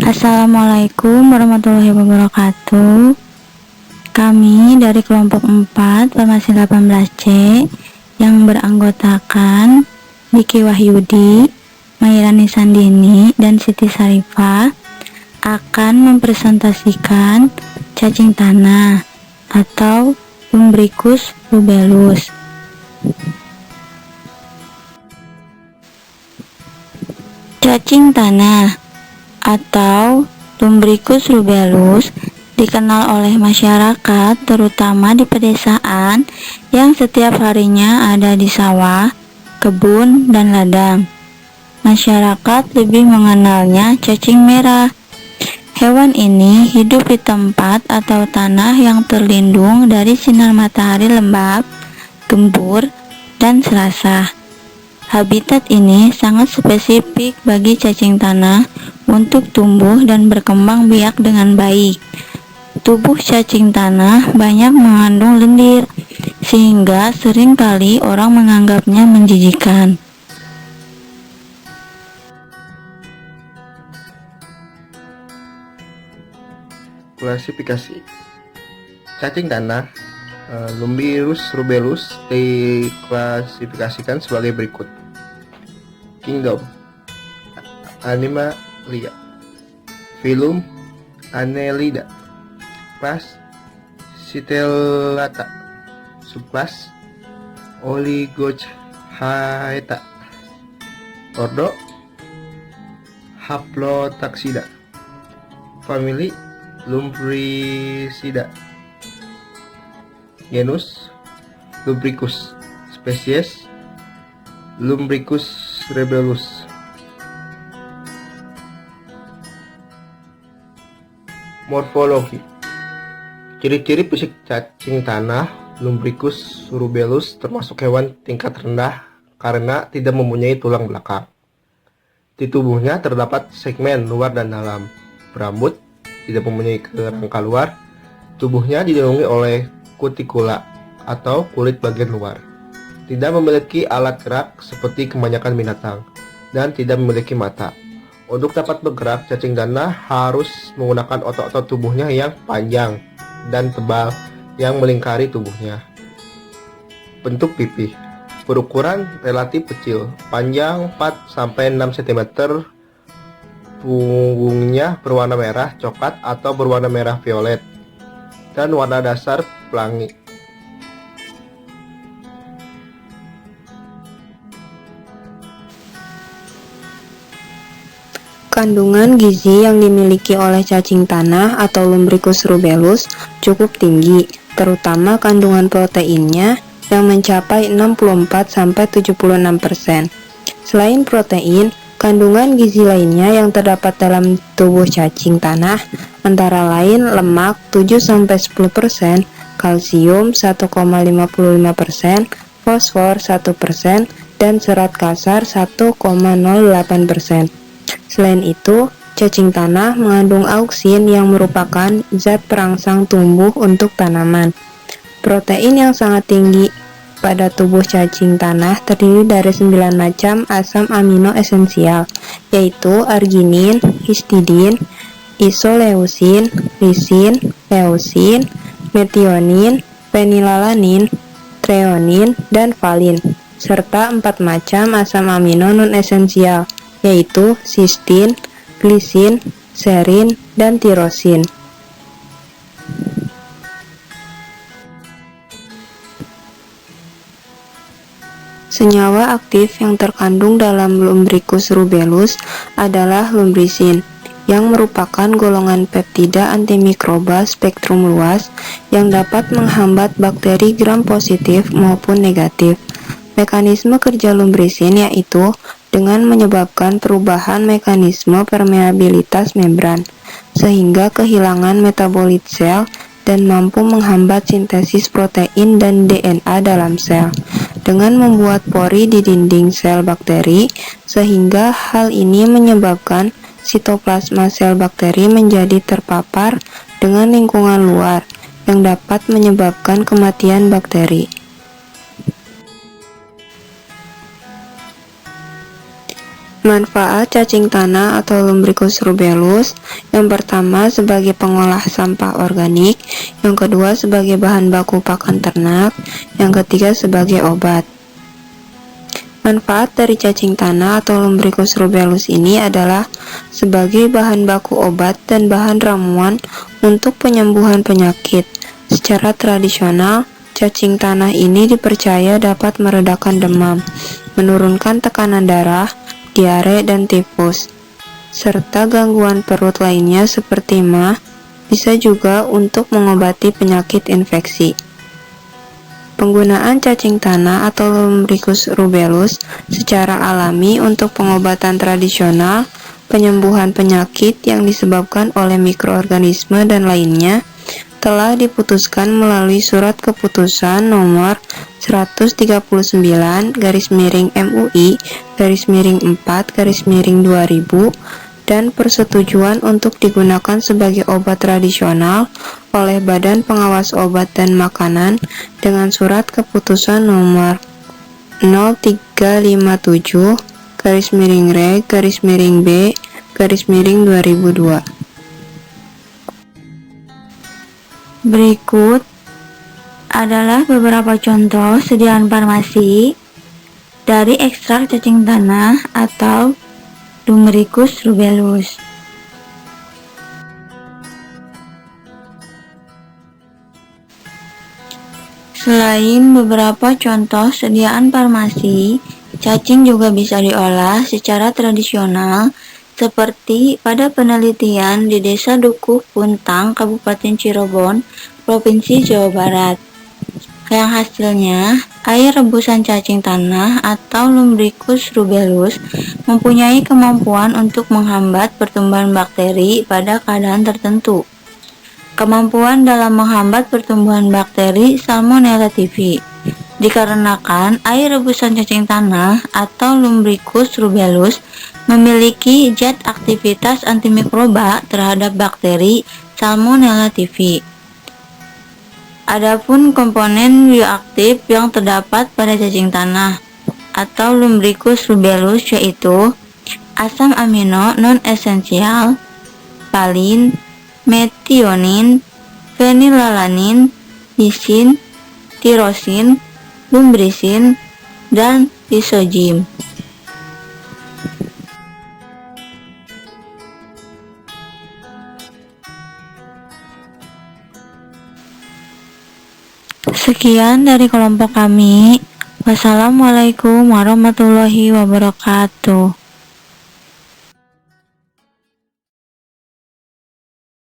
Assalamualaikum warahmatullahi wabarakatuh. Kami dari kelompok 4 Farmasi 18C yang beranggotakan Diki Wahyudi, Mairani Sandini, dan Siti Sarifah akan mempresentasikan cacing tanah atau Lumbricus rubellus. Cacing tanah atau Lumbricus rubellus dikenal oleh masyarakat terutama di pedesaan yang setiap harinya ada di sawah, kebun, dan ladang. Masyarakat lebih mengenalnya cacing merah. Hewan ini hidup di tempat atau tanah yang terlindung dari sinar matahari lembab, gembur, dan serasa. Habitat ini sangat spesifik bagi cacing tanah untuk tumbuh dan berkembang biak dengan baik. Tubuh cacing tanah banyak mengandung lendir, sehingga seringkali orang menganggapnya menjijikan. Klasifikasi cacing tanah Lumbricus rubellus diklasifikasikan sebagai berikut. Kingdom Animalia, Phylum Annelida, Class Citellata, Subclass Oligochaeta, Ordo Haplotaxida, Family Lumbricidae, Genus Lumbricus, Spesies Lumbricus rubellus. Morfologi. Ciri-ciri fisik cacing tanah Lumbricus rubellus termasuk hewan tingkat rendah karena tidak mempunyai tulang belakang. Di tubuhnya terdapat segmen luar dan dalam. Berambut, tidak mempunyai kerangka luar. Tubuhnya dinaungi oleh kutikula atau kulit bagian luar. Tidak memiliki alat gerak seperti kebanyakan binatang dan tidak memiliki mata. Untuk dapat bergerak, cacing tanah harus menggunakan otot-otot tubuhnya yang panjang dan tebal yang melingkari tubuhnya. Bentuk pipi berukuran relatif kecil, panjang 4-6 cm. Punggungnya berwarna merah coklat atau berwarna merah violet dan warna dasar pelangi. Kandungan gizi yang dimiliki oleh cacing tanah atau Lumbricus rubellus cukup tinggi, terutama kandungan proteinnya yang mencapai 64-76%. Selain protein, kandungan gizi lainnya yang terdapat dalam tubuh cacing tanah antara lain lemak 7-10%, kalsium 1,55%, fosfor 1%, dan serat kasar 1,08%. Selain itu, cacing tanah mengandung auksin yang merupakan zat perangsang tumbuh untuk tanaman. Protein yang sangat tinggi pada tubuh cacing tanah terdiri dari 9 macam asam amino esensial, yaitu arginin, histidin, isoleusin, lisin, leusin, metionin, fenilalanin, treonin, dan valin, serta 4 macam asam amino non esensial, yaitu sistin, glisin, serin, dan tirosin. Senyawa aktif yang terkandung dalam Lumbricus rubellus adalah lumbrisin, yang merupakan golongan peptida antimikroba spektrum luas yang dapat menghambat bakteri gram positif maupun negatif. Mekanisme kerja lumbrisin yaitu dengan menyebabkan perubahan mekanisme permeabilitas membran, sehingga kehilangan metabolit sel dan mampu menghambat sintesis protein dan DNA dalam sel, dengan membuat pori di dinding sel bakteri, sehingga hal ini menyebabkan sitoplasma sel bakteri menjadi terpapar dengan lingkungan luar, yang dapat menyebabkan kematian bakteri. Manfaat cacing tanah atau Lumbricus rubellus: yang pertama sebagai pengolah sampah organik, yang kedua sebagai bahan baku pakan ternak, yang ketiga sebagai obat. Manfaat dari cacing tanah atau Lumbricus rubellus ini adalah sebagai bahan baku obat dan bahan ramuan untuk penyembuhan penyakit. Secara tradisional, cacing tanah ini dipercaya dapat meredakan demam, menurunkan tekanan darah, diare dan tifus, serta gangguan perut lainnya seperti MAH, bisa juga untuk mengobati penyakit infeksi. Penggunaan cacing tanah atau Lumbricus rubellus secara alami untuk pengobatan tradisional, penyembuhan penyakit yang disebabkan oleh mikroorganisme dan lainnya telah diputuskan melalui Surat Keputusan Nomor 139/MUI/4/2000 dan persetujuan untuk digunakan sebagai obat tradisional oleh Badan Pengawas Obat dan Makanan dengan Surat Keputusan Nomor 0357/Reg/B/2002. Berikut adalah beberapa contoh sediaan farmasi dari ekstrak cacing tanah atau Lumbricus rubellus. Selain beberapa contoh sediaan farmasi, cacing juga bisa diolah secara tradisional seperti pada penelitian di Desa Dukuh Puntang, Kabupaten Cirebon, Provinsi Jawa Barat. Yang hasilnya, air rebusan cacing tanah atau Lumbricus rubellus mempunyai kemampuan untuk menghambat pertumbuhan bakteri pada keadaan tertentu. Kemampuan dalam menghambat pertumbuhan bakteri Salmonella typhi dikarenakan air rebusan cacing tanah atau Lumbricus rubellus memiliki zat aktivitas antimikroba terhadap bakteri Salmonella typhi. Adapun komponen bioaktif yang terdapat pada cacing tanah atau Lumbricus rubellus yaitu asam amino non-esensial, valin, metionin, fenilalanin, lisin, tirosin, lumbrisin, dan lisozim. Sekian dari kelompok kami. Wassalamualaikum warahmatullahi wabarakatuh.